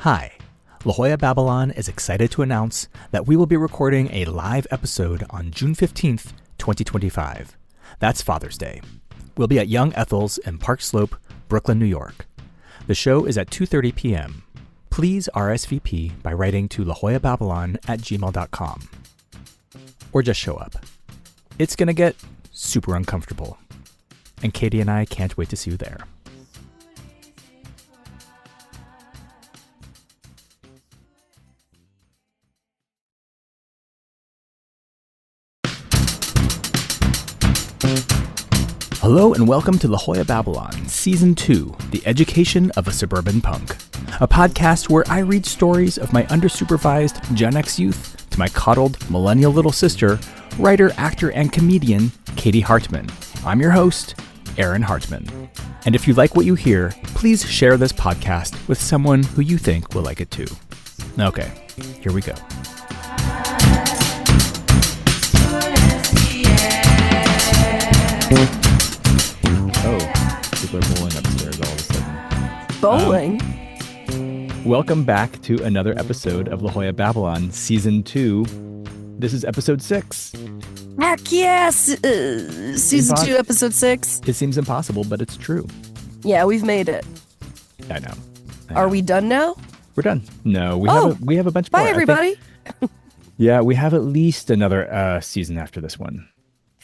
Hi, La Jolla Babylon is excited to announce that we will be recording a live episode on June 15th, 2025. That's Father's Day. We'll be at Young Ethel's in Park Slope, Brooklyn, New York. The show is at 2:30 p.m. Please RSVP by writing to lajollababylon@gmail.com. Or just show up. It's going to get super uncomfortable. And Katie and I can't wait to see you there. Hello and welcome to La Jolla Babylon, Season 2, The Education of a Suburban Punk, a podcast where I read stories of my undersupervised Gen X youth to my coddled millennial little sister, writer, actor, and comedian, Katie Hartman. I'm your host, Aaron Hartman. And if you like what you hear, please share this podcast with someone who you think will like it too. Okay, here we go. People are bowling upstairs all of a sudden. Bowling? Welcome back to another episode of La Jolla Babylon, Season 2. This is Episode 6. Heck yes! Season 2, Episode 6. It seems impossible, but it's true. Yeah, we've made it. I know. Are we done now? We're done. No, we have a bunch more. Bye, everybody. Yeah, we have at least another season after this one.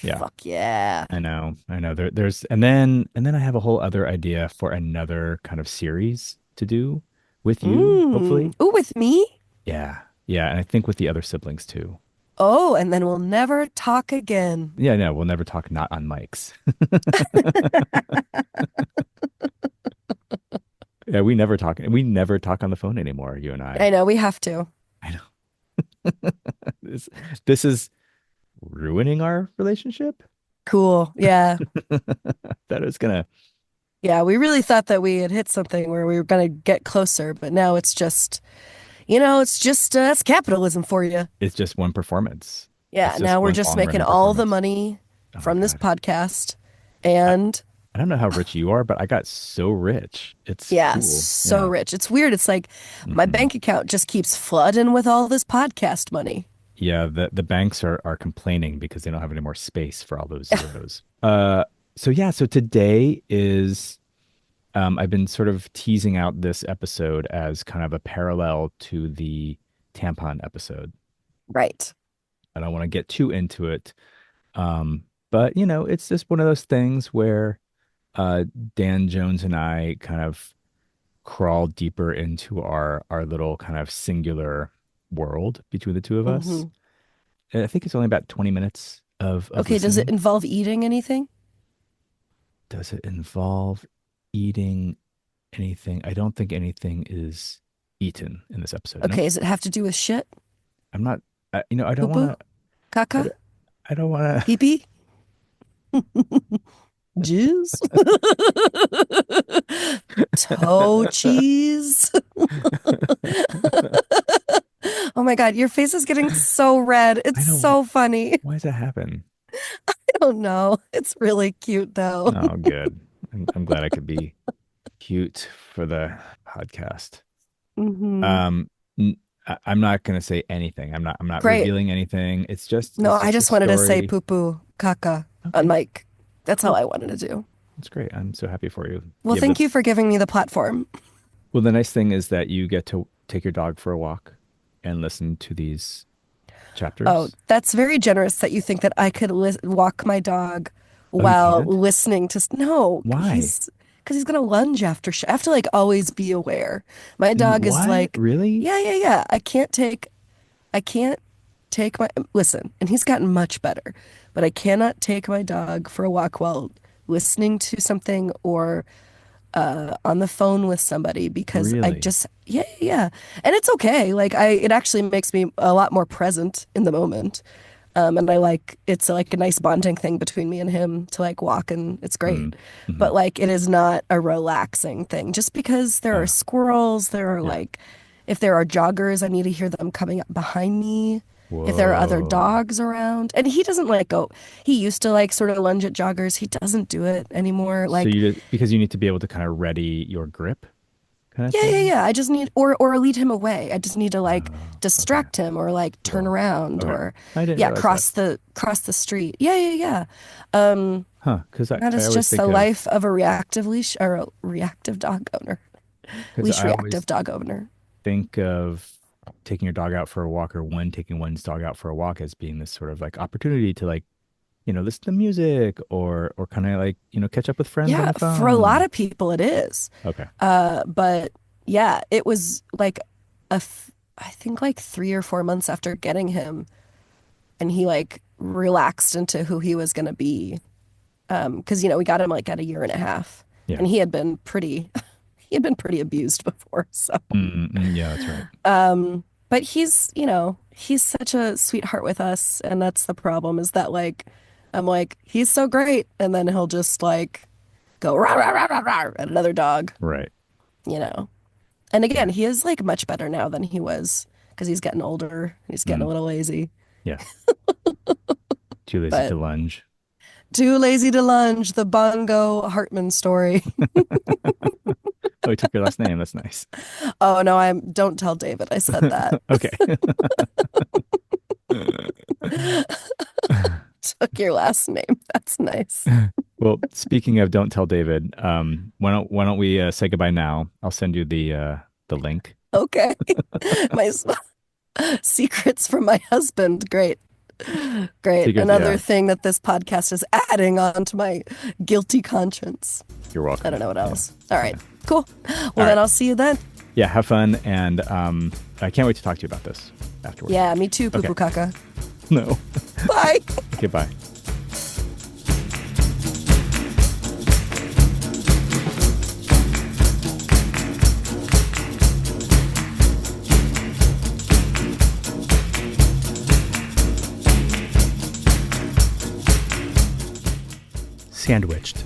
Yeah. Fuck yeah. I know. There's and then I have a whole other idea for another kind of series to do with you, hopefully. Ooh, with me? Yeah. Yeah, and I think with the other siblings too. Oh, and then we'll never talk again. Yeah, no, we'll never talk not on mics. Yeah, we never talk on the phone anymore, you and I. I know, we have to. I know. This is ruining our relationship. Cool. Yeah. That is gonna. Yeah, we really thought that we had hit something where we were gonna get closer, but now it's just, that's capitalism for you. It's just one performance. Yeah, now we're just making all the money from this podcast, and I don't know how rich you are, but I got so rich. It's cool. So rich. It's weird. It's like my bank account just keeps flooding with all this podcast money. Yeah, the banks are complaining because they don't have any more space for all those zeros. So today is I've been sort of teasing out this episode as kind of a parallel to the tampon episode. Right. I don't want to get too into it. But it's just one of those things where Dan Jones and I kind of crawl deeper into our little kind of singular world between the two of us. And I think it's only about 20 minutes of okay, does it involve eating anything? Does it involve eating anything? I don't think anything is eaten in this episode. Okay, does it have to do with shit? I'm not, I don't want to. Caca? I don't want to. Pee-pee? Juice? Toe cheese? Oh my God, your face is getting so red. It's so funny. Why does that happen? I don't know. It's really cute though. Oh, good. I'm glad I could be cute for the podcast. I'm not going to say anything. I'm not revealing anything. It's just I just wanted to say poo-poo, caca on mic. That's all I wanted to do. That's great. I'm so happy for you. Well, thank you for giving me the platform. Well, the nice thing is that you get to take your dog for a walk and listen to these chapters. Oh, that's very generous that you think that I could walk my dog while listening to... No. Why? Because he's going to lunge after... I have to like always be aware. My dog is like... Really? Yeah. I can't take my... Listen, and he's gotten much better, but I cannot take my dog for a walk while listening to something or on the phone with somebody because I just... Yeah. And it's okay. Like it actually makes me a lot more present in the moment. And it's like a nice bonding thing between me and him to like walk, and it's great. Mm-hmm. But like, it is not a relaxing thing just because there are squirrels, there are like, if there are joggers, I need to hear them coming up behind me. Whoa. If there are other dogs around, and he doesn't like go, he used to like sort of lunge at joggers. He doesn't do it anymore. Like, because you need to be able to kind of ready your grip. kind of Yeah, yeah, thing? yeah. I just need or lead him away. I just need to like Okay. distract him or like turn Cool. around Okay. or I didn't yeah, realize that. cross the street. Yeah, yeah, yeah. Um, Huh. Because that I is always just the think of, life of a reactive leash or a reactive dog owner. because Leash I reactive always dog owner. think of taking your dog out for a walk or one taking one's dog out for a walk as being this sort of like opportunity to like, listen to music or kind of like, catch up with friends on Yeah, the for a lot phone. of people it is. Okay. But yeah, it was like I think like 3 or 4 months after getting him, and he like relaxed into who he was gonna be. Because we got him like at a year and a half, Yeah. and he had been pretty, he had been pretty abused before. So, Yeah, that's right. but he's such a sweetheart with us, and that's the problem is that like, I'm like he's so great, and then he'll just like go rah rah rah rah rah at another dog, Right. you know. And again, Yeah. he is like much better now than he was because he's getting older. He's getting a Mm, little lazy, yeah. Too lazy but to lunge. too lazy to lunge. The Bongo Hartman story. Oh, he took your last name. That's nice. Oh no, don't tell David I said that. Okay. Took your last name. That's nice. Well, speaking of don't tell David, why don't we say goodbye now? I'll send you the link. Okay. My secrets from my husband. Great. Great. Secrets, Another yeah, thing that this podcast is adding on to my guilty conscience. you're I don't welcome. know what Yeah. else. All right. Yeah. Cool. All Well, then right. I'll see you then. Yeah, have fun and I can't wait to talk to you about this afterwards. Yeah, me too, poo Okay. poo caca. No. Bye. Okay, bye. Sandwiched.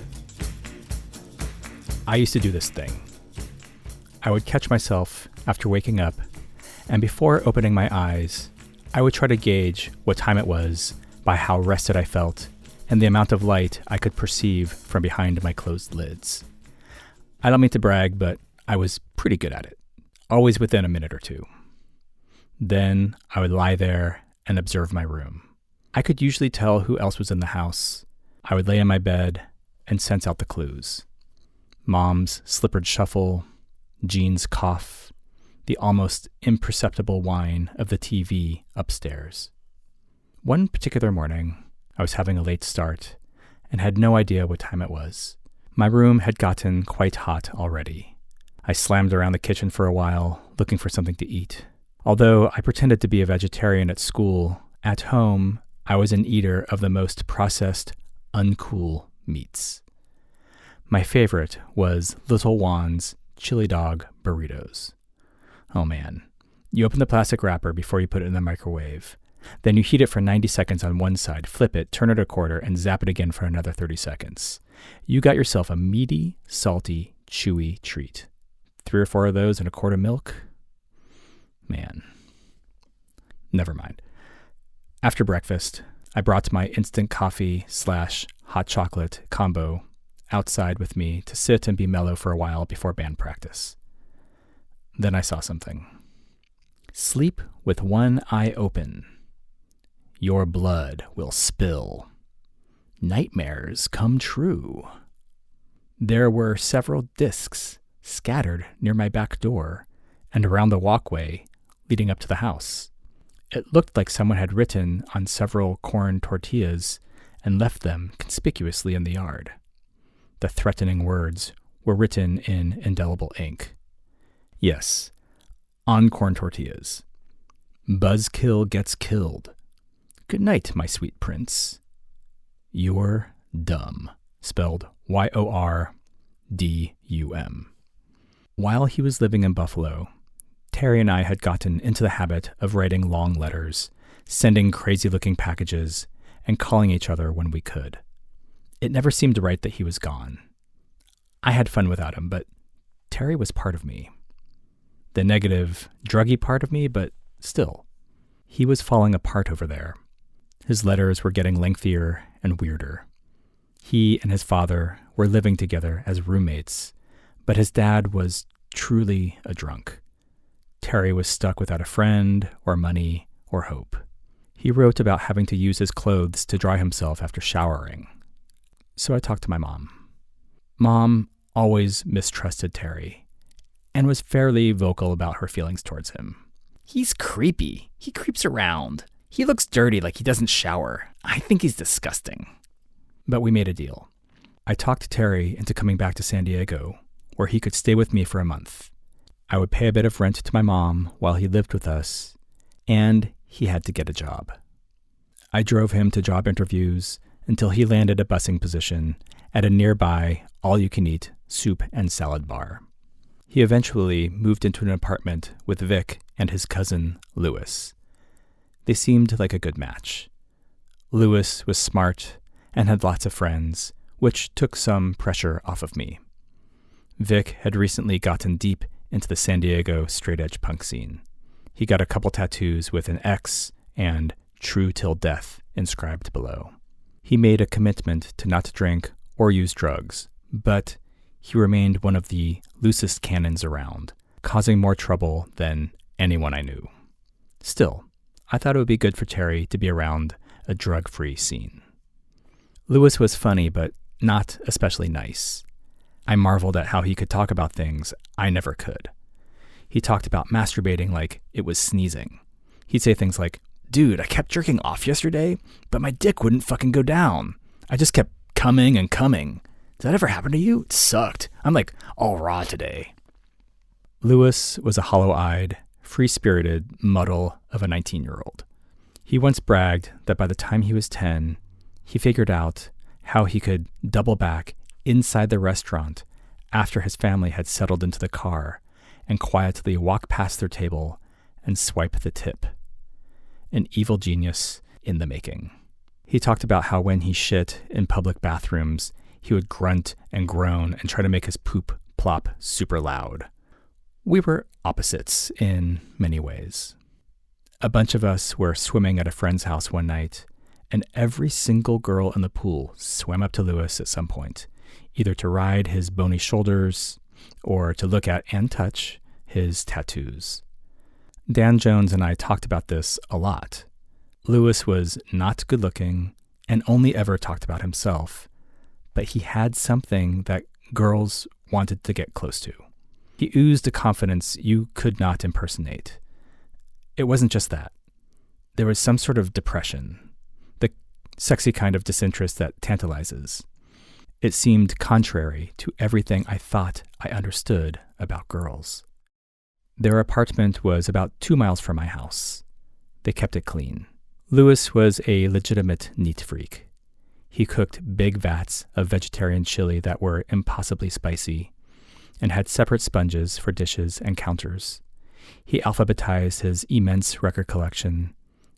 I used to do this thing. I would catch myself after waking up, and before opening my eyes, I would try to gauge what time it was by how rested I felt and the amount of light I could perceive from behind my closed lids. I don't mean to brag, but I was pretty good at it, always within a minute or two. Then I would lie there and observe my room. I could usually tell who else was in the house. I would lay in my bed and sense out the clues. Mom's slippered shuffle, Jean's cough, the almost imperceptible whine of the TV upstairs. One particular morning, I was having a late start and had no idea what time it was. My room had gotten quite hot already. I slammed around the kitchen for a while, looking for something to eat. Although I pretended to be a vegetarian at school, at home, I was an eater of the most processed, uncool meats. My favorite was Little Juan's chili dog burritos. Oh man. You open the plastic wrapper before you put it in the microwave. Then you heat it for 90 seconds on one side, flip it, turn it a quarter, and zap it again for another 30 seconds. You got yourself a meaty, salty, chewy treat. 3 or 4 of those and a quart of milk? Man. Never mind. After breakfast, I brought my instant coffee / hot chocolate combo outside with me to sit and be mellow for a while before band practice. Then I saw something. Sleep with one eye open. Your blood will spill. Nightmares come true. There were several discs scattered near my back door and around the walkway leading up to the house. It looked like someone had written on several corn tortillas and left them conspicuously in the yard. The threatening words were written in indelible ink. Yes, on corn tortillas. Buzzkill gets killed. Good night, my sweet prince. You're dumb. Spelled Yordum. While he was living in Buffalo, Terry and I had gotten into the habit of writing long letters, sending crazy-looking packages, and calling each other when we could. It never seemed right that he was gone. I had fun without him, but Terry was part of me. The negative, druggy part of me, but still. He was falling apart over there. His letters were getting lengthier and weirder. He and his father were living together as roommates, but his dad was truly a drunk. Terry was stuck without a friend or money or hope. He wrote about having to use his clothes to dry himself after showering. So I talked to my mom. Mom always mistrusted Terry and was fairly vocal about her feelings towards him. He's creepy. He creeps around. He looks dirty like he doesn't shower. I think he's disgusting. But we made a deal. I talked Terry into coming back to San Diego, where he could stay with me for a month. I would pay a bit of rent to my mom while he lived with us, and he had to get a job. I drove him to job interviews until he landed a busing position at a nearby all-you-can-eat soup and salad bar. He eventually moved into an apartment with Vic and his cousin, Louis. They seemed like a good match. Louis was smart and had lots of friends, which took some pressure off of me. Vic had recently gotten deep into the San Diego straight-edge punk scene. He got a couple tattoos with an X and "True Till Death" inscribed below. He made a commitment to not drink or use drugs, but he remained one of the loosest cannons around, causing more trouble than anyone I knew. Still, I thought it would be good for Terry to be around a drug-free scene. Louis was funny, but not especially nice. I marveled at how he could talk about things I never could. He talked about masturbating like it was sneezing. He'd say things like, "Dude, I kept jerking off yesterday, but my dick wouldn't fucking go down. I just kept coming and coming. Did that ever happen to you? It sucked. I'm like all raw today." Louis was a hollow-eyed, free-spirited muddle of a 19-year-old. He once bragged that by the time he was 10, he figured out how he could double back inside the restaurant after his family had settled into the car and quietly walk past their table and swipe the tip. An evil genius in the making. He talked about how when he shit in public bathrooms, he would grunt and groan and try to make his poop plop super loud. We were opposites in many ways. A bunch of us were swimming at a friend's house one night, and every single girl in the pool swam up to Louis at some point, either to ride his bony shoulders or to look at and touch his tattoos. Dan Jones and I talked about this a lot. Louis was not good looking and only ever talked about himself, but he had something that girls wanted to get close to. He oozed a confidence you could not impersonate. It wasn't just that. There was some sort of depression, the sexy kind of disinterest that tantalizes. It seemed contrary to everything I thought I understood about girls. Their apartment was about 2 miles from my house. They kept it clean. Louis was a legitimate neat freak. He cooked big vats of vegetarian chili that were impossibly spicy and had separate sponges for dishes and counters. He alphabetized his immense record collection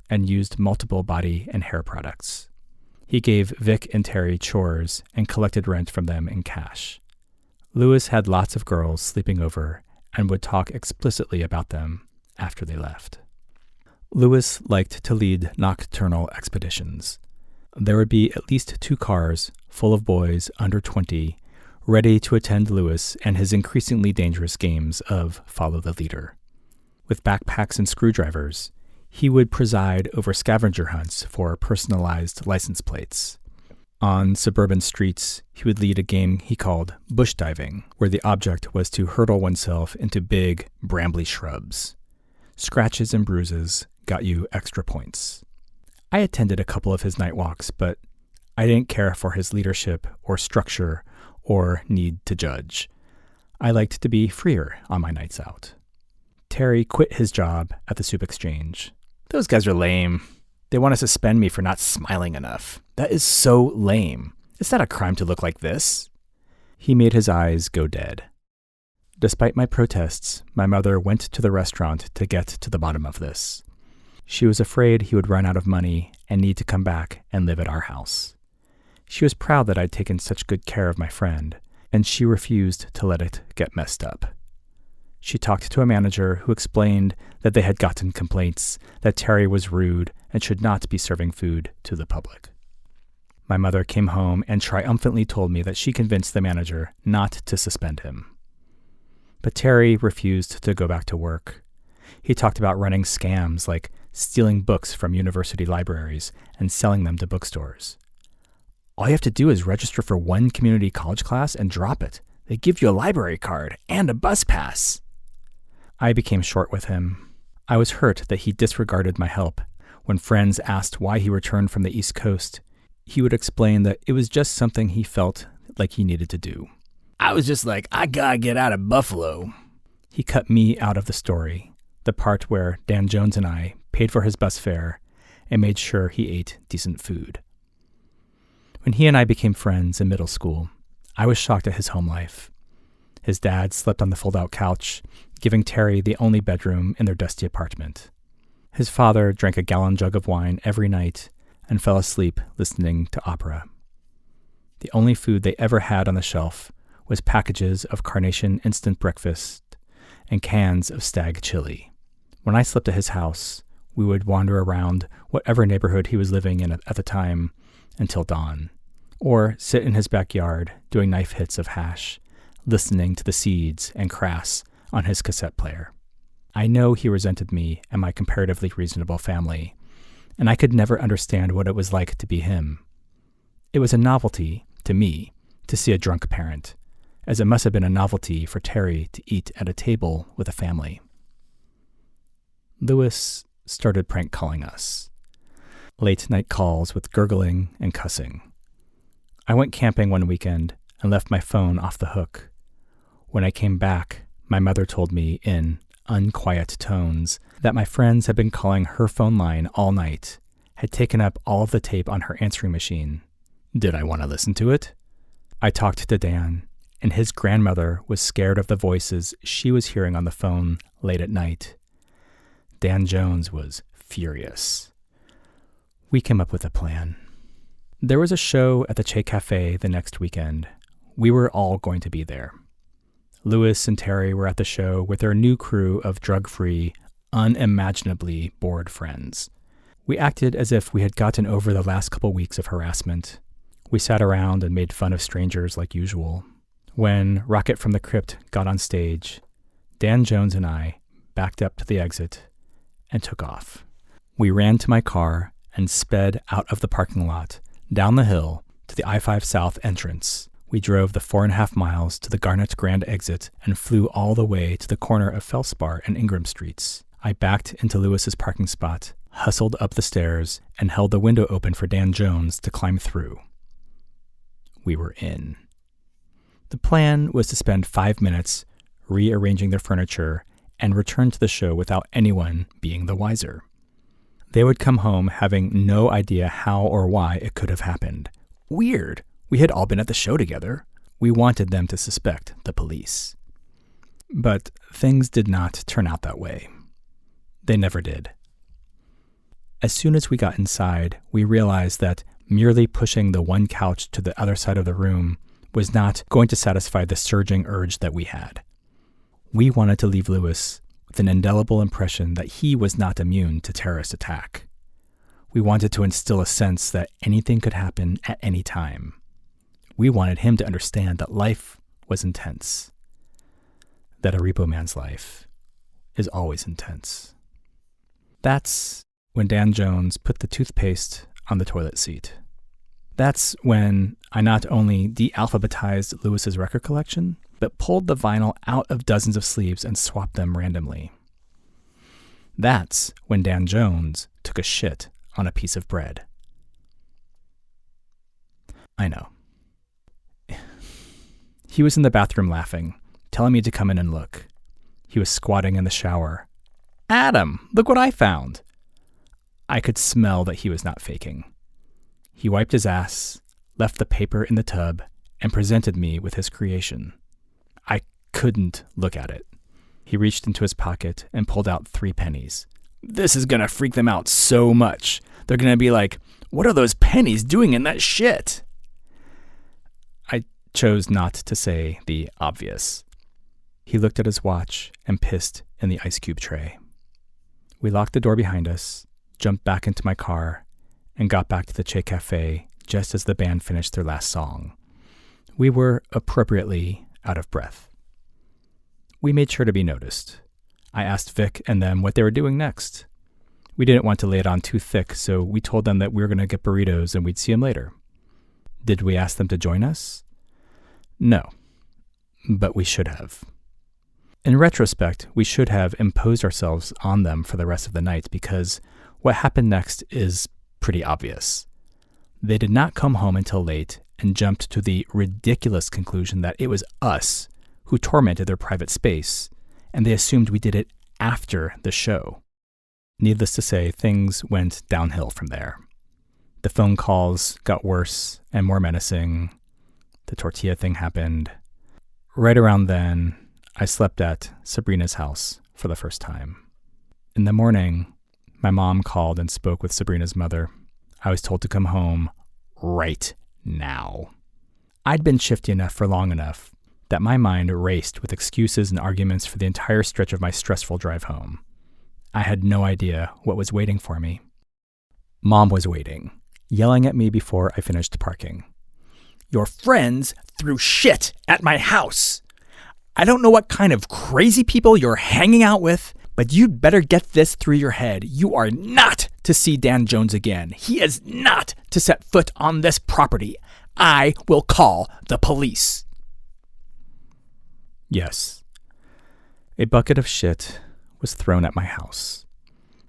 and used multiple body and hair products. He gave Vic and Terry chores and collected rent from them in cash. Louis had lots of girls sleeping over and would talk explicitly about them after they left. Louis liked to lead nocturnal expeditions. There would be at least 2 cars full of boys under 20 ready to attend Louis and his increasingly dangerous games of follow the leader. With backpacks and screwdrivers, he would preside over scavenger hunts for personalized license plates. On suburban streets, he would lead a game he called bush diving, where the object was to hurtle oneself into big, brambly shrubs. Scratches and bruises got you extra points. I attended a couple of his night walks, but I didn't care for his leadership or structure or need to judge. I liked to be freer on my nights out. Terry quit his job at the soup exchange. "Those guys are lame. They want to suspend me for not smiling enough. That is so lame. It's not a crime to look like this." He made his eyes go dead. Despite my protests, my mother went to the restaurant to get to the bottom of this. She was afraid he would run out of money and need to come back and live at our house. She was proud that I'd taken such good care of my friend, and she refused to let it get messed up. She talked to a manager who explained that they had gotten complaints that Terry was rude and should not be serving food to the public. My mother came home and triumphantly told me that she convinced the manager not to suspend him. But Terry refused to go back to work. He talked about running scams like stealing books from university libraries and selling them to bookstores. All you have to do is register for one community college class and drop it. They give you a library card and a bus pass. I became short with him. I was hurt that he disregarded my help. When friends asked why he returned from the East Coast, he would explain that it was just something he felt like he needed to do. I was just like, I gotta get out of Buffalo. He cut me out of the story, the part where Dan Jones and I paid for his bus fare and made sure he ate decent food. When he and I became friends in middle school, I was shocked at his home life. His dad slept on the fold-out couch, giving Terry the only bedroom in their dusty apartment. His father drank a gallon jug of wine every night and fell asleep listening to opera. The only food they ever had on the shelf was packages of Carnation instant breakfast and cans of Stag chili. When I slept at his house, we would wander around whatever neighborhood he was living in at the time until dawn, or sit in his backyard doing knife hits of hash, listening to the Seeds and Crass on his cassette player. I know he resented me and my comparatively reasonable family, and I could never understand what it was like to be him. It was a novelty, to me, to see a drunk parent, as it must have been a novelty for Terry to eat at a table with a family. Lewis started prank calling us. Late-night calls with gurgling and cussing. I went camping one weekend and left my phone off the hook. When I came back, my mother told me in unquiet tones that my friends had been calling her phone line all night, had taken up all of the tape on her answering machine. Did I want to listen to it? I talked to Dan, and his grandmother was scared of the voices she was hearing on the phone late at night. Dan Jones was furious. We came up with a plan. There was a show at the Che Cafe the next weekend. We were all going to be there. Lewis and Terry were at the show with their new crew of drug-free, unimaginably bored friends. We acted as if we had gotten over the last couple weeks of harassment. We sat around and made fun of strangers like usual. When Rocket from the Crypt got on stage, Dan Jones and I backed up to the exit and took off. We ran to my car and sped out of the parking lot, down the hill to the I-5 South entrance. We drove the 4.5 miles to the Garnet Grand exit and flew all the way to the corner of Felspar and Ingram Streets. I backed into Lewis's parking spot, hustled up the stairs, and held the window open for Dan Jones to climb through. We were in. The plan was to spend 5 minutes rearranging their furniture and return to the show without anyone being the wiser. They would come home having no idea how or why it could have happened. Weird. We had all been at the show together. We wanted them to suspect the police. But things did not turn out that way. They never did. As soon as we got inside, we realized that merely pushing the one couch to the other side of the room was not going to satisfy the surging urge that we had. We wanted to leave Lewis with an indelible impression that he was not immune to terrorist attack. We wanted to instill a sense that anything could happen at any time. We wanted him to understand that life was intense, that a repo man's life is always intense. That's when Dan Jones put the toothpaste on the toilet seat. That's when I not only de-alphabetized Lewis's record collection, but pulled the vinyl out of dozens of sleeves and swapped them randomly. That's when Dan Jones took a shit on a piece of bread. I know. He was in the bathroom laughing, telling me to come in and look. He was squatting in the shower. Adam, look what I found. I could smell that he was not faking. He wiped his ass, left the paper in the tub, and presented me with his creation. I couldn't look at it. He reached into his pocket and pulled out 3 pennies. This is gonna freak them out so much. They're gonna be like, what are those pennies doing in that shit? I chose not to say the obvious. He looked at his watch and pissed in the ice cube tray. We locked the door behind us, jumped back into my car, and got back to the Che Cafe just as the band finished their last song. We were appropriately out of breath. We made sure to be noticed. I asked Vic and them what they were doing next. We didn't want to lay it on too thick, so we told them that we were going to get burritos and we'd see them later. Did we ask them to join us? No, but we should have. In retrospect, we should have imposed ourselves on them for the rest of the night because what happened next is pretty obvious. They did not come home until late and jumped to the ridiculous conclusion that it was us who tormented their private space, and they assumed we did it after the show. Needless to say, things went downhill from there. The phone calls got worse and more menacing. The tortilla thing happened. Right around then, I slept at Sabrina's house for the first time. In the morning, my mom called and spoke with Sabrina's mother. I was told to come home right now. I'd been shifty enough for long enough that my mind raced with excuses and arguments for the entire stretch of my stressful drive home. I had no idea what was waiting for me. Mom was waiting, yelling at me before I finished parking. "Your friends threw shit at my house. I don't know what kind of crazy people you're hanging out with, but you'd better get this through your head. You are not to see Dan Jones again. He is not to set foot on this property. I will call the police." Yes, a bucket of shit was thrown at my house.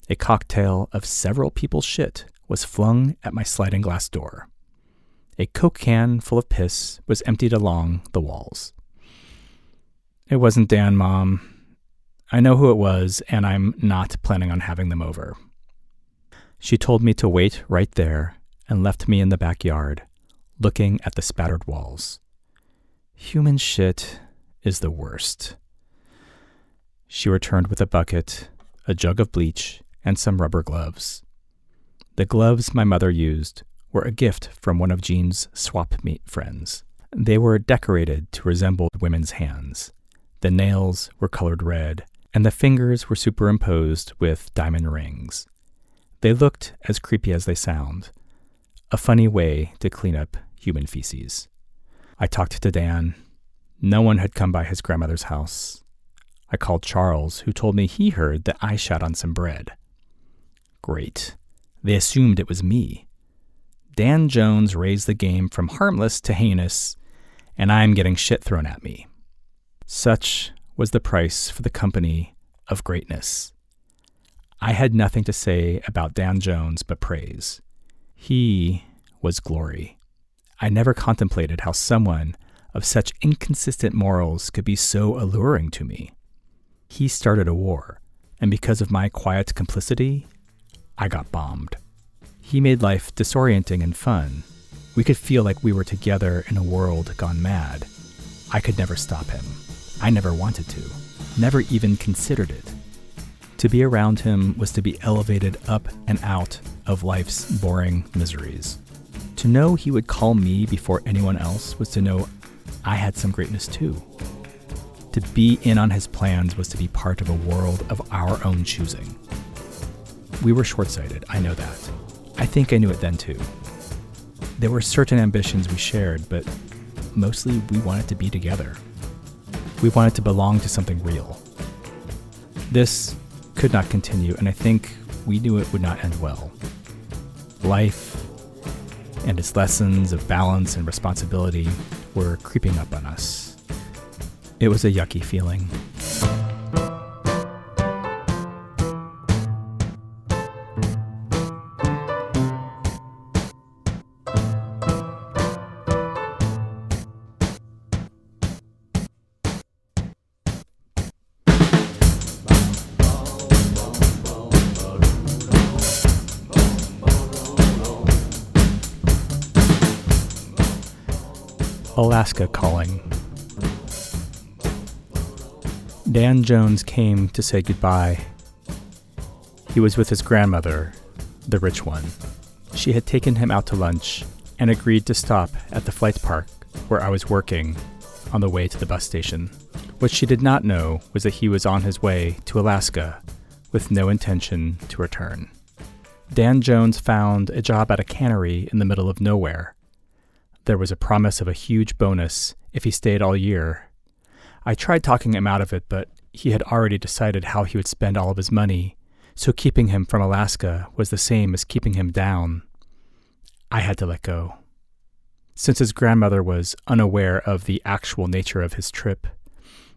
A cocktail of several people's shit was flung at my sliding glass door. A Coke can full of piss was emptied along the walls. It wasn't Dan, Mom. I know who it was, and I'm not planning on having them over. She told me to wait right there and left me in the backyard, looking at the spattered walls. Human shit is the worst. She returned with a bucket, a jug of bleach, and some rubber gloves. The gloves my mother used were a gift from one of Jean's swap meet friends. They were decorated to resemble women's hands. The nails were colored red, and the fingers were superimposed with diamond rings. They looked as creepy as they sound, a funny way to clean up human feces. I talked to Dan. No one had come by his grandmother's house. I called Charles, who told me he heard that I shat on some bread. Great. They assumed it was me. Dan Jones raised the game from harmless to heinous, and I'm getting shit thrown at me. Such was the price for the company of greatness. I had nothing to say about Dan Jones but praise. He was glory. I never contemplated how someone of such inconsistent morals could be so alluring to me. He started a war, and because of my quiet complicity, I got bombed. He made life disorienting and fun. We could feel like we were together in a world gone mad. I could never stop him. I never wanted to, never even considered it. To be around him was to be elevated up and out of life's boring miseries. To know he would call me before anyone else was to know I had some greatness too. To be in on his plans was to be part of a world of our own choosing. We were short-sighted, I know that. I think I knew it then too. There were certain ambitions we shared, but mostly we wanted to be together. We wanted to belong to something real. This could not continue, and I think we knew it would not end well. Life and its lessons of balance and responsibility were creeping up on us. It was a yucky feeling. Alaska calling. Dan Jones came to say goodbye. He was with his grandmother, the rich one. She had taken him out to lunch and agreed to stop at the flight park where I was working on the way to the bus station. What she did not know was that he was on his way to Alaska with no intention to return. Dan Jones found a job at a cannery in the middle of nowhere. There was a promise of a huge bonus if he stayed all year. I tried talking him out of it, but he had already decided how he would spend all of his money, so keeping him from Alaska was the same as keeping him down. I had to let go. Since his grandmother was unaware of the actual nature of his trip,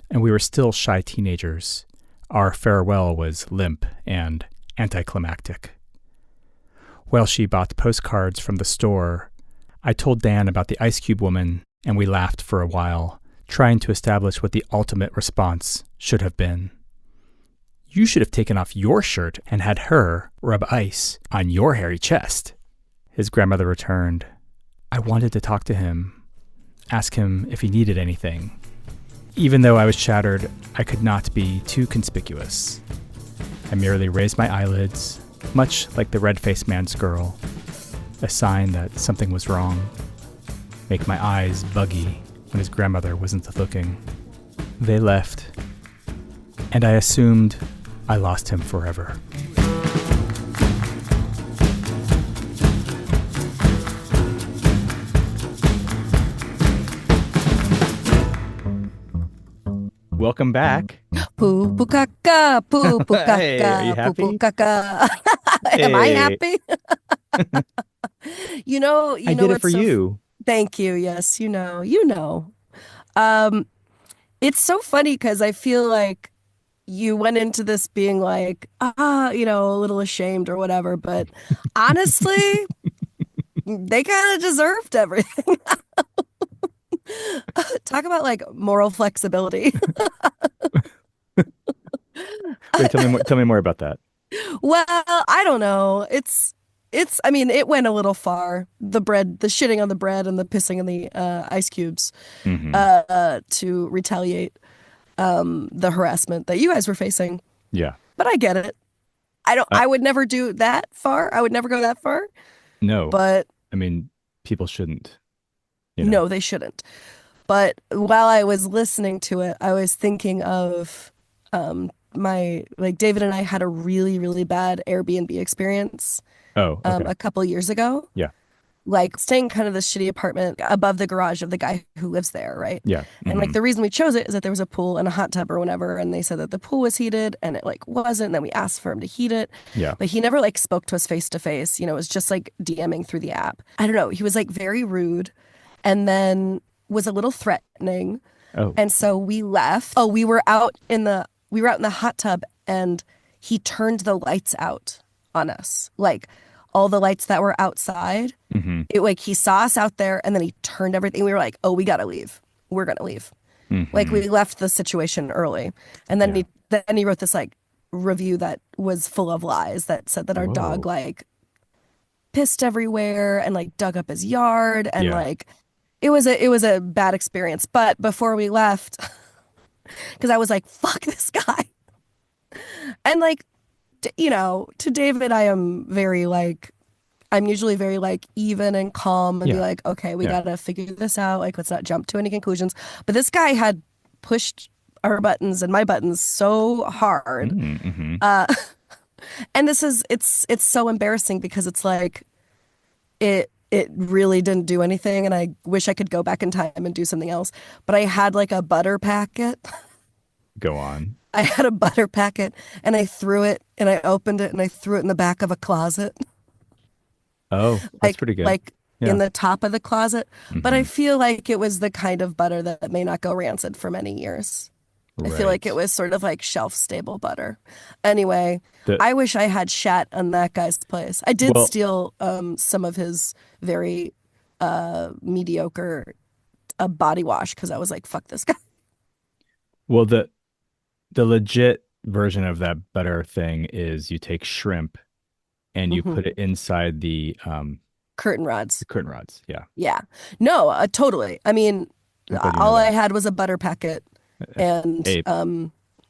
and we were still shy teenagers, our farewell was limp and anticlimactic. While she bought postcards from the store, I told Dan about the Ice Cube woman, and we laughed for a while, trying to establish what the ultimate response should have been. You should have taken off your shirt and had her rub ice on your hairy chest. His grandmother returned. I wanted to talk to him, ask him if he needed anything. Even though I was shattered, I could not be too conspicuous. I merely raised my eyelids, much like the red-faced man's girl, a sign that something was wrong. Make my eyes buggy when his grandmother wasn't looking. They left, and I assumed I lost him forever. Welcome back. Poo poo caca, poo poo Hey, are you caca, poo poo happy? caca. Am I Hey, happy? I You know did it what's for so you. thank you. Yes, you know. Um, it's so funny because I feel like you went into this being like, a little ashamed or whatever, but honestly, they kind of deserved everything. Talk about like moral flexibility. Wait, tell me more about that. Well, I don't know. I mean, it went a little far. The shitting on the bread and the pissing on the ice cubes, Mm-hmm. to retaliate the harassment that you guys were facing. Yeah. But I get it. Uh, I would never do that far. I would never go that far. no, But I mean, people shouldn't, you know. no, they shouldn't. But while I was listening to it, I was thinking of my like David and I had a really, really bad Airbnb experience Oh, okay. a couple years ago. Yeah. Like staying kind of this shitty apartment above the garage of the guy who lives there, right? Yeah. And like Mm-hmm. the reason we chose it is that there was a pool and a hot tub or whatever, and they said that the pool was heated and it like wasn't, and then we asked for him to heat it. Yeah. But he never like spoke to us face to face, it was just like DMing through the app. I don't know, he was like very rude and then was a little threatening. Oh, And so we left. Oh, we were out in the hot tub and he turned the lights out on us. Like all the lights that were outside. mm-hmm. It like he saw us out there and then he turned everything. We were like, "Oh, we got to leave. We're going to leave." Like Mm-hmm. we left the situation early. And then Yeah. he wrote this like review that was full of lies that said that our dog Whoa. like pissed everywhere and like dug up his yard and Yeah. like it was a bad experience. But before we left, because I was like, fuck this guy. And like, to David, I'm usually very like even and calm and be Yeah. like, okay, we Yeah. gotta figure this out. Like, let's not jump to any conclusions. But this guy had pushed our buttons and my buttons so hard. Mm-hmm. And it's so embarrassing because it's like, it really didn't do anything. And I wish I could go back in time and do something else. But I had like a butter packet. Go on. I had a butter packet and I threw it and I opened it and I threw it in the back of a closet, Oh, that's pretty good. like Yeah. in the top of the closet. But I Mm-hmm. feel like it was the kind of butter that may not go rancid for many years. I feel like it Right. was sort of like shelf stable butter. Anyway, The I wish I had shat on that guy's place. I did well, steal some of his very mediocre body wash because I was like, fuck this guy. well, the legit version of that butter thing is you take shrimp and you Hmm. put it inside Curtain the rods. curtain rods. Yeah. Yeah. No, totally. I mean, I'm glad you know all I that. had was a butter packet, and Hey,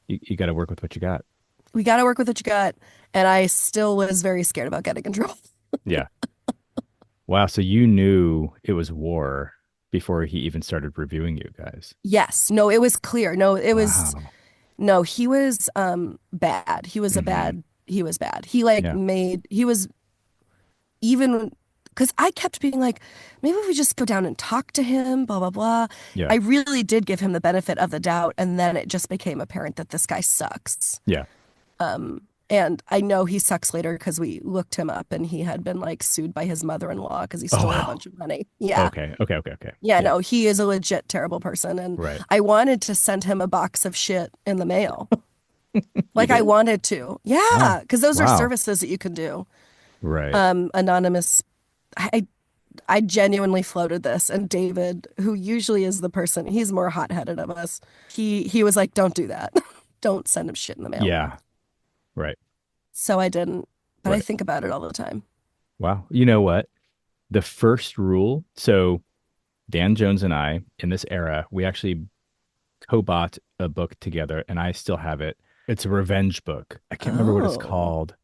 you got to work with what you got. we got to work with what you got. And I still was very scared about getting in trouble. Yeah. Wow. So you knew it was war before he even started reviewing you guys. Yes. No, it was clear. No, it was Wow. no. He was bad. He was a Hmm. bad. He was bad. He like Yeah. made. He was even Because I kept being like, maybe we just go down and talk to him, blah, blah, blah. Yeah. I really did give him the benefit of the doubt. And then it just became apparent that this guy sucks. Yeah. And I know he sucks later because we looked him up and he had been like sued by his mother-in-law because he Oh stole a wow. bunch of money. Yeah. Okay. Okay. Okay. Okay. Yeah, Yeah. no, he is a legit terrible person. And Right. I wanted to send him a box of shit in the mail. You Like I did? wanted to. Wow. Yeah, because those are Wow. services that you can do. Right. Anonymous. I I genuinely floated this, and David, who usually is the person, he's more hot-headed of us. He was like, "Don't do that. Don't send him shit in the mail." Yeah. Right. So I didn't, but I Right. think about it all the time. Wow. You know what? The first rule. So Dan Jones and I, in this era, we actually co-bought a book together, and I still have it. It's a revenge book. I can't remember what it's Oh, called,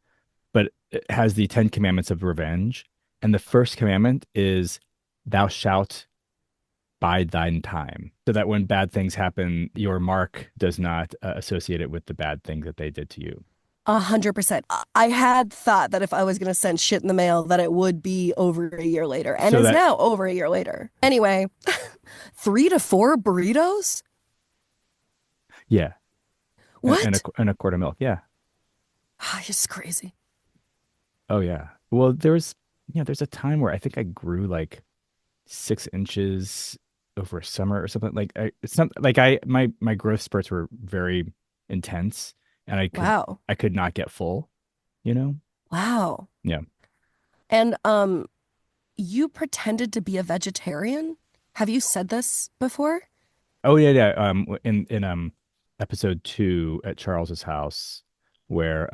but it has the 10 commandments of revenge. And the first commandment is thou shalt bide thine time, so that when bad things happen, your mark does not associate it with the bad things that they did to you. 100%. I had thought that if I was going to send shit in the mail, that it would be over a year later, and So is that, now over a year later. Anyway, 3 to 4 burritos? yeah, What? and a quart of milk. Yeah. Ah, it's crazy. Oh yeah. Well, there's a time where I think I grew like 6 inches over a summer or something. Like it's not like my growth spurts were very intense, and Wow. I could not get full, you know? Wow. Yeah. And you pretended to be a vegetarian? Have you said this before? Oh yeah, yeah. In episode 2 at Charles's house, where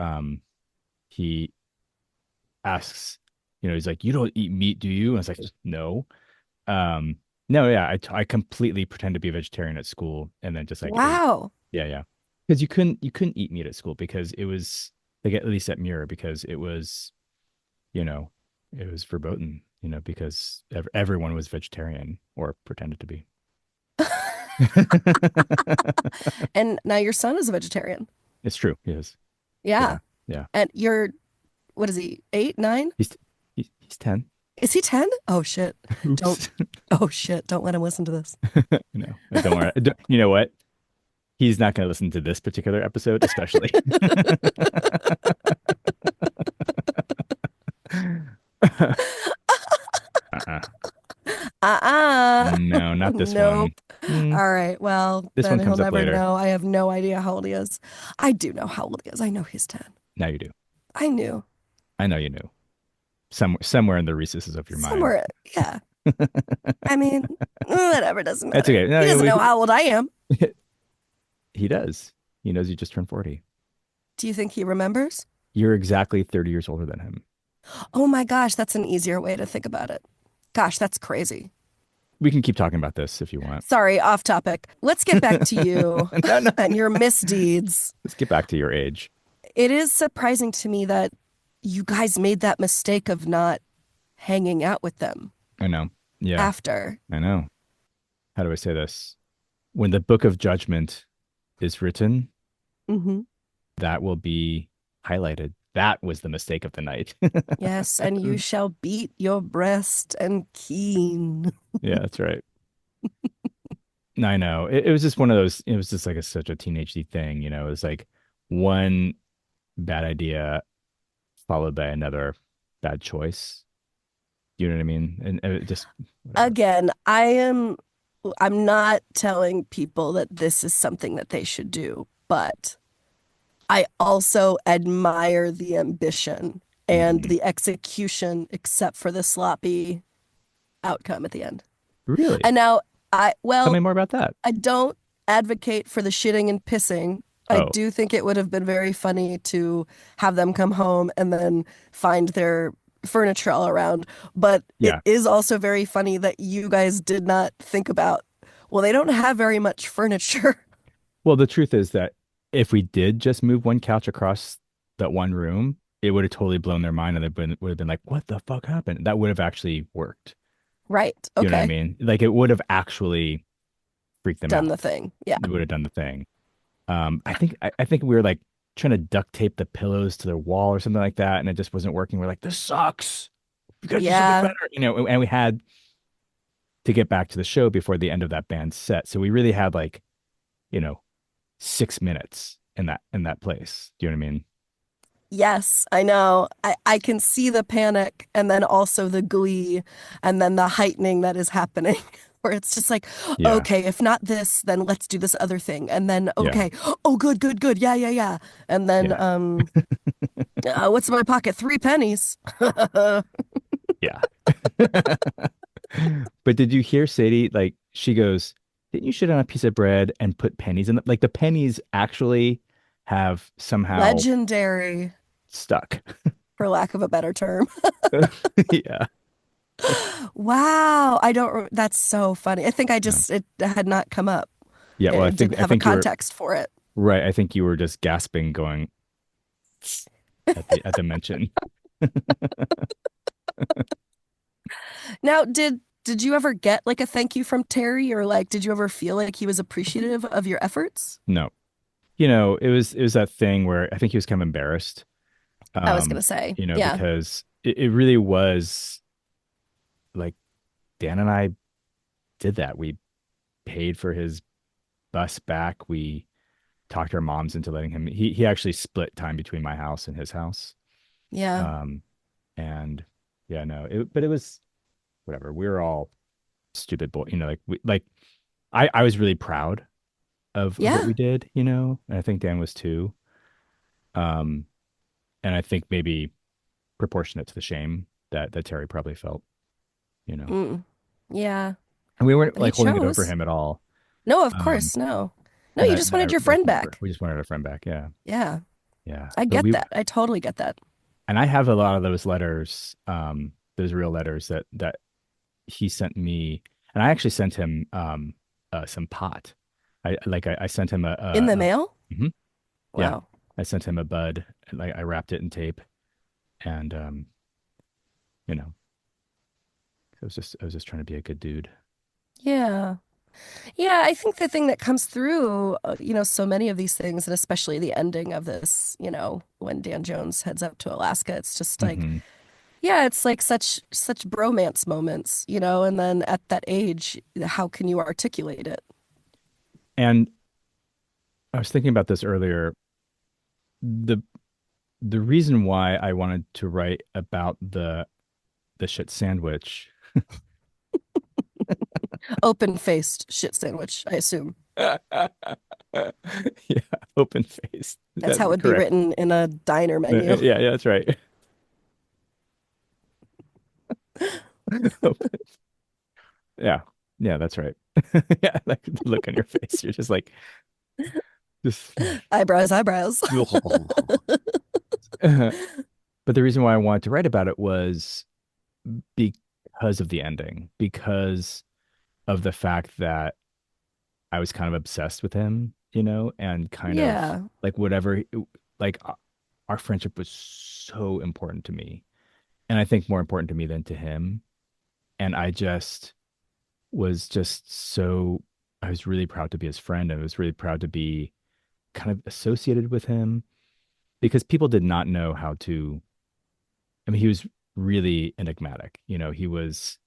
he asks, he's like, "You don't eat meat, do you?" And I was like, "No." Um, no, yeah, I completely pretend to be a vegetarian at school, and then just like ate. Wow. Yeah, yeah. Because you couldn't eat meat at school because it was like at least at Mirror because you know it was verboten, because everyone was vegetarian or pretended to be. And now your son is a vegetarian. It's true. Yes. Yeah. Yeah. Yeah. And you're, what is he, 8, 9? He's he's 10. Is he 10? Oh shit. Don't, Oops. oh shit. Don't let him listen to this. No, don't worry. You know what? He's not going to listen to this particular episode, especially. Uh-uh. Uh-uh. No, not this one. Nope. Mm, All right. Well, this then one he'll comes up never later. know. I have no idea how old he is. I do know how old he is. I know he's 10. Now you do. I knew. I know you knew. Somewhere in the recesses of your mind. Somewhere. Yeah. I mean, whatever, doesn't That's matter. okay. No, He doesn't know how old I am. he does. He knows you just turned 40. Do you think he remembers? You're exactly 30 years older than him. Oh my gosh, that's an easier way to think about it. Gosh, that's crazy. We can keep talking about this if you want. Sorry, off topic. Let's get back to you No, no. and your misdeeds. Let's get back to your age. It is surprising to me that you guys made that mistake of not hanging out with them I know. Yeah, after. I know. How do I say this? When the book of judgment is written, Hmm. that will be highlighted. That was the mistake of the night. Yes, and you shall beat your breast and keen. Yeah, that's right. I know. It was just one of those, it was just like such a teenagey thing, It was like one bad idea followed by another bad choice. You know what I mean? And it just whatever. Again, I'm not telling people that this is something that they should do, but I also admire the ambition and Mhm. the execution, except for the sloppy outcome at the end. Really? And now Tell me well, more about that. I don't advocate for the shitting and pissing. I Oh, do think it would have been very funny to have them come home and then find their furniture all around. But it yeah. is also very funny that you guys did not think about, well, they don't have very much furniture. Well, the truth is that if we did just move one couch across that one room, it would have totally blown their mind and would have been like, what the fuck happened? That would have actually worked. Right. You know what I Okay. mean? Like it would have actually freaked them Done the out. thing. Yeah. It would have done the thing. I think we were like trying to duct tape the pillows to their wall or something like that, and it just wasn't working. We're like, this sucks. We gotta do something Yeah. better, and we had to get back to the show before the end of that band's set. So we really had like, you know, 6 minutes in that place. Do you know what I mean? Yes, I know. I can see the panic and then also the glee and then the heightening that is happening where it's just like, Yeah. okay, if not this, then let's do this other thing. And then, Yeah. okay, oh, good, good, good. Yeah, yeah, yeah. And then, Yeah. what's in my pocket? 3 pennies. Yeah. But did you hear Sadie? Like she goes, "Didn't you shit on a piece of bread and put pennies in it?" Like the pennies actually have somehow Legendary, stuck. for lack of a better term. Yeah. Wow. That's so funny. I think Yeah. it had not come up. Yeah. Well, I It think didn't I have a think you were context for it. right. I think you were just gasping, going at the mention. Now, did you ever get like a thank you from Terry or like did you ever feel like he was appreciative of your efforts? No. It was that thing where I think he was kind of embarrassed. I was gonna say, yeah, Because it really was like Dan and I did that. We paid for his bus back. We talked our moms into letting him. He actually split time between my house and his house. yeah, Um, and yeah, no, but it was whatever. We were all stupid boy, I was really proud of what yeah, we did, and I think Dan was too. Um, and I think maybe proportionate to the shame that Terry probably felt, you know. mm, yeah. And we weren't But he like holding it over chose. him at all. No, of Um, course, no. No, and you I just and I wanted your like friend never. back. We just wanted our friend back. Yeah, Yeah, yeah. I But get that. I totally get that. and I have a lot of those letters, those real letters that he sent me, and I actually sent him some pot. I sent him In the mail? mhm, yeah, Wow. I sent him a bud, and like I wrapped it in tape, and you know, I was just trying to be a good dude. Yeah. Yeah, I think the thing that comes through, so many of these things, and especially the ending of this, when Dan Jones heads up to Alaska, it's just like, Hmm. yeah, it's like such bromance moments, and then at that age, how can you articulate it? And I was thinking about this earlier. The the reason why I wanted to write about the shit sandwich. Open-faced shit sandwich, I assume. Yeah, open faced. That's how it That's would be correct. written in a diner menu. Yeah, yeah, that's right. Open. Yeah, yeah, that's right. Yeah, like the look on your face. You're just like, just. Eyebrows, eyebrows. But the reason why I wanted to write about it was because of the ending, because of the fact that I was kind of obsessed with him, and kind of Yeah, like whatever, like our friendship was so important to me. And I think more important to me than to him. And I was really proud to be his friend. I was really proud to be kind of associated with him because people did not know how to. I mean, he was really enigmatic. He was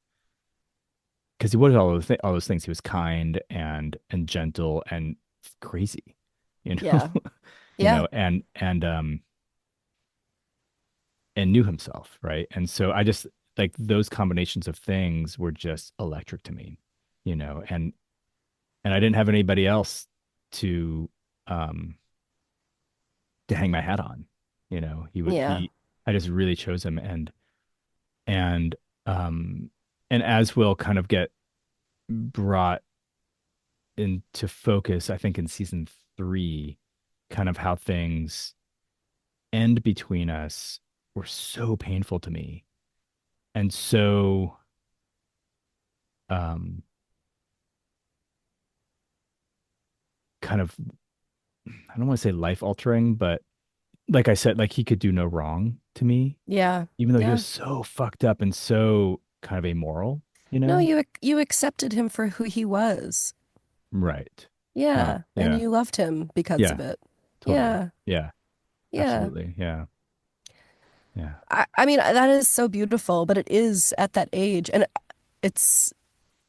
because he was all those things. He was kind and gentle and crazy, you know, yeah, yeah, and knew himself, right? And so I just like those combinations of things were just electric to me, and I didn't have anybody else to um to hang my hat on. yeah, I just really chose him and um and as will kind of get brought into focus, I think in season 3, kind of how things end between us were so painful to me and so um kind of I don't want to say life altering, but like I said, like he could do no wrong to me, yeah, even though he was yeah. so fucked up and so kind of amoral, you No, know? you accepted him for who he was. Right. Yeah, and Yeah. you loved him because Yeah. of it. Totally. Yeah, Yeah. yeah. Absolutely. Yeah. Yeah. I mean, that is so beautiful, but it is at that age, and it's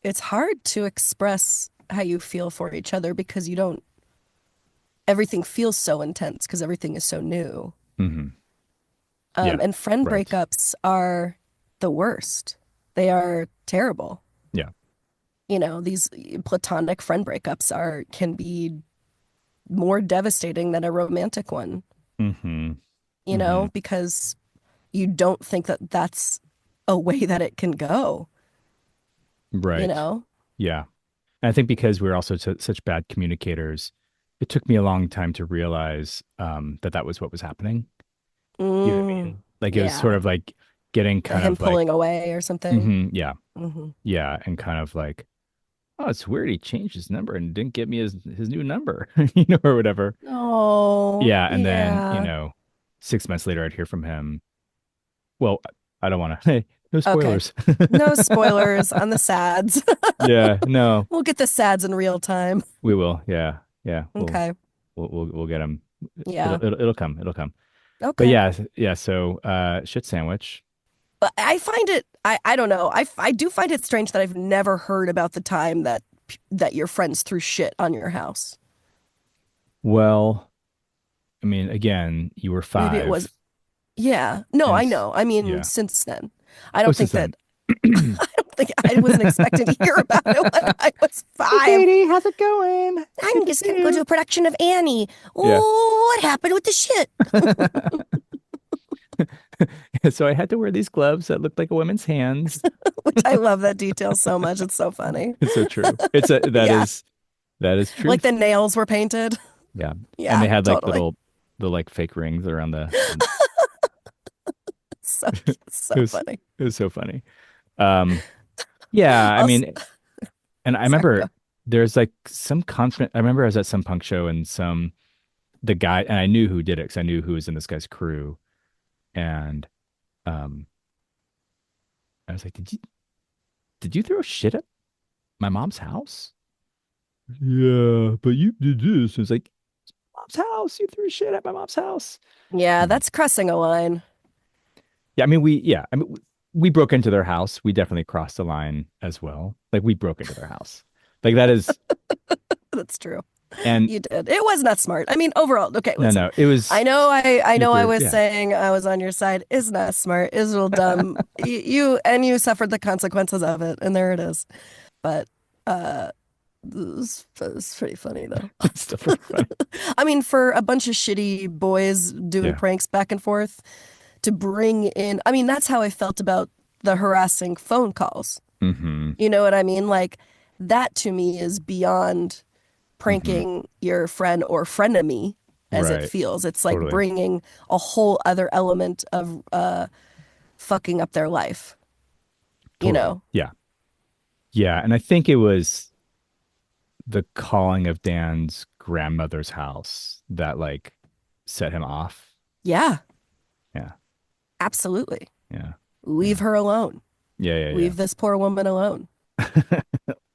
it's hard to express how you feel for each other because you don't, everything feels so intense because everything is so new. Hmm. Yeah. And friend Right. breakups are the worst. They are terrible. Yeah. You know, these platonic friend breakups are can be more devastating than a romantic one, Hmm. you Hmm. know, because you don't think that that's a way that it can go, you Right. know? Yeah. And I think because we're also such bad communicators, it took me a long time to realize that that was what was happening. You know what I Mm, mean? Like it was sort yeah. of like getting kind Him of like, pulling away or something. yeah, Hmm. yeah, and kind of like, oh, it's weird he changed his number and didn't give me his new number, or whatever. Oh, Yeah, and then, yeah. 6 months later, I'd hear from him. Well, I don't want to. Hey, no Okay. spoilers. No spoilers on the sads. Yeah, no, We'll get the sads in real time. we will. Yeah, yeah, Okay. we'll get him. Yeah. It'll come. It'll come. But Okay. yeah, yeah. So, shit sandwich. But I find it, I don't know. I do find it strange that I've never heard about the time that your friends threw shit on your house. Well, I mean, again, you were Maybe it was, 5, yeah. No, and I know. I mean, yeah. since then. I Oh, don't since think then. that, I don't think I wasn't expecting to hear about it when I was Hey, 5. Katie, how's it going? I'm Good to just see gonna go to you. a production of Annie. Yeah. Oh, what happened with the shit? So I had to wear these gloves that looked like a woman's hands. Which I love that detail so much. It's so funny. It's so true. Yeah. That is Like the truth. nails were painted. Yeah. And Yeah, they had like totally. the like fake rings around So it so was funny. it was so funny. Um, yeah, I Also, mean, and I sorry, remember go. there's like some confident. I remember I was at some punk show and the guy, and I knew who did it because I knew who was in this guy's crew. And um, I was like, did you throw shit at my mom's house? Yeah, but you did this. It's like, mom's house. You threw shit at my mom's house. Yeah, Yeah. that's crossing a line. Yeah, I mean, we broke into their house. We definitely crossed the line as well. Like we broke into their house. Like that is, That's true. and You did. It was not smart. I mean, overall, okay, no, listen. no, it was I know I super. was Yeah. saying I was on your side. It's not smart. It's real dumb. You suffered the consequences of it, and there it is. But uh it was pretty funny though. It's still pretty funny. I mean, for a bunch of shitty boys doing Yeah. pranks back and forth to bring in, I mean, that's how I felt about the harassing phone calls. Mm-hmm. You know what I mean? Like that to me is beyond Mm-hmm. pranking your friend or frenemy as it Right. feels. It's like Totally. bringing a whole other element of fucking up their life, you Totally. know? Yeah. Yeah. And I think it was the calling of Dan's grandmother's house that like set him off. Yeah, Yeah. absolutely. Yeah. Leave Yeah. her alone. Yeah. Yeah. Yeah. Leave this poor woman alone.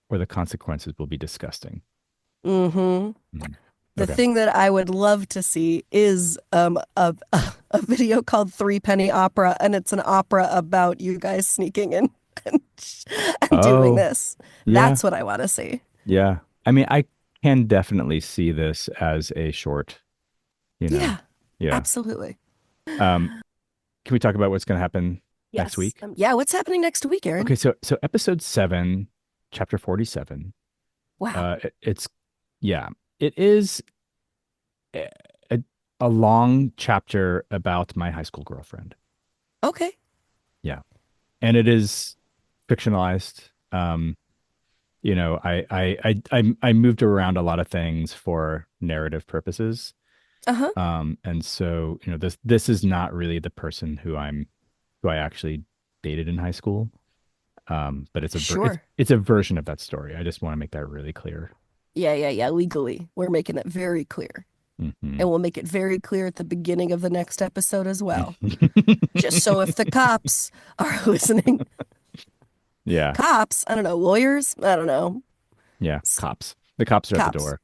Or the consequences will be disgusting. Hmm. Mhm. The Okay. thing that I would love to see is a video called Three Penny Opera, and it's an opera about you guys sneaking in and, and doing Oh, this. yeah. That's what I want to see. Yeah. I mean, I can definitely see this as a short, you know. Yeah, Yeah. absolutely. Um, can we talk about what's going to happen next Yes. week? Yeah, what's happening next week, Aaron? Okay, so episode 7, chapter 47. Wow. It's yeah, it is a, a, a long chapter about my high school girlfriend. Okay. Yeah. And it is fictionalized. I moved around a lot of things for narrative purposes. Uh-huh. And so, this is not really the person who I actually dated in high school. But Sure. it's a version of that story. I just want to make that really clear. Yeah, yeah, yeah. Legally, we're making it very clear. Hmm. And we'll make it very clear at the beginning of the next episode as well. Just so if the cops are listening, Yeah. cops, I don't know, lawyers, I don't know, Yeah. Cops. The cops are at the cops. door.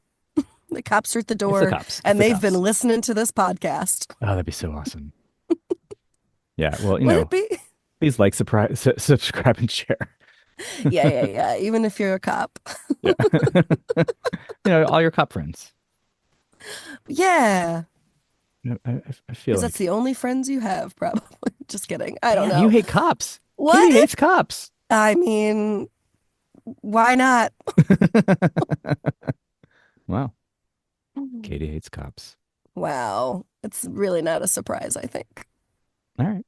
The cops are at the It's the door cops. It's and the they've been cops. listening to this podcast. Oh, that'd be so awesome. Yeah. Well, Would it be? please like, subscribe, and share. Yeah. Even if you're a cop. Yeah. All your cop friends. Yeah. I feel Because that's like. the only friends you have, probably. Just kidding. I don't Damn, you know. hate cops. Katie What? hates cops. I mean, why not? Wow. Katie hates cops. Wow. It's really not a surprise, I think. All right.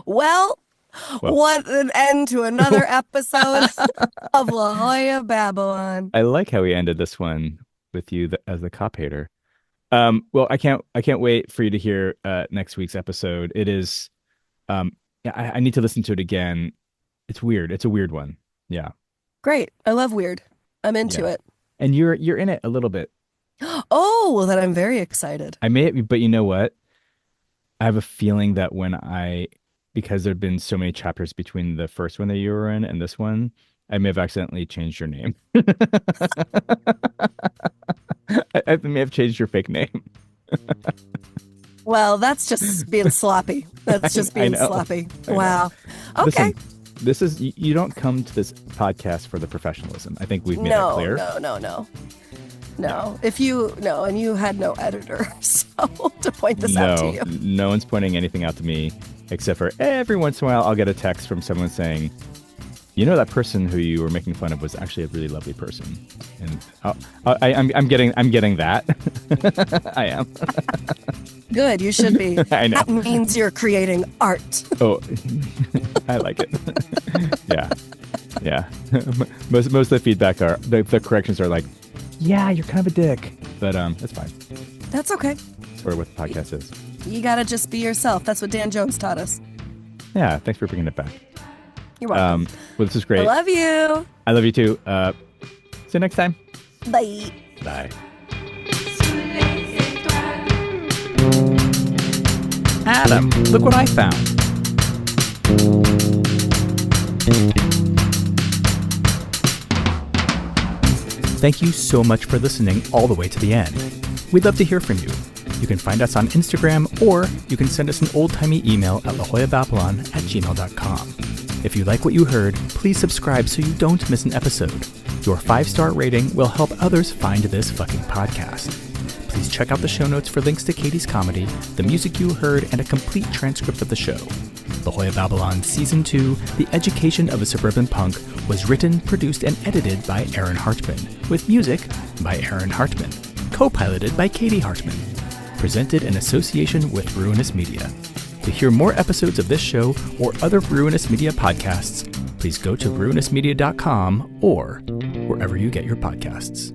Well, Well, what an end to another episode of La Jolla Babylon. I like how we ended this one with you as the cop hater. Well, I can't wait for you to hear next week's episode. It is, yeah, I need to listen to it again. It's weird. It's a weird one. Yeah, Great. I love weird. I'm into yeah. it. And you're in it a little bit. Oh, well, then I'm very excited. But you know what? I have a feeling that because there've been so many chapters between the first one that you were in and this one, I may have accidentally changed your name. I may have changed your fake name. Well, that's just being sloppy. That's just being sloppy. Wow. Okay. Listen, you don't come to this podcast for the professionalism. I think we've made that clear. No. And you had no editor, so to point this out to you. No one's pointing anything out to me except for every once in a while I'll get a text from someone saying, that person who you were making fun of was actually a really lovely person. And I'm getting that. I am. Good, you should be. I know. That means you're creating art. Oh, I like it. Yeah. Most of the feedback the corrections are like, yeah, you're kind of a dick, but that's fine. That's okay. That's what the podcast is. You gotta just be yourself. That's what Dan Jones taught us. Yeah, thanks for bringing it back. You're welcome. Well, this is great. I love you. I love you too. See you next time. Bye. Bye. Adam, look what I found. Thank you so much for listening all the way to the end. We'd love to hear from you. You can find us on Instagram, or you can send us an old-timey email at lajollababylon@gmail.com. If you like what you heard, please subscribe so you don't miss an episode. Your 5-star rating will help others find this fucking podcast. Please check out the show notes for links to Katie's comedy, the music you heard, and a complete transcript of the show. La Jolla Babylon Season 2, The Education of a Suburban Punk, was written, produced, and edited by Aaron Hartman, with music by Aaron Hartman, co-piloted by Katie Hartman. Presented in association with Ruinous Media. To hear more episodes of this show or other Ruinous Media podcasts, please go to ruinousmedia.com or wherever you get your podcasts.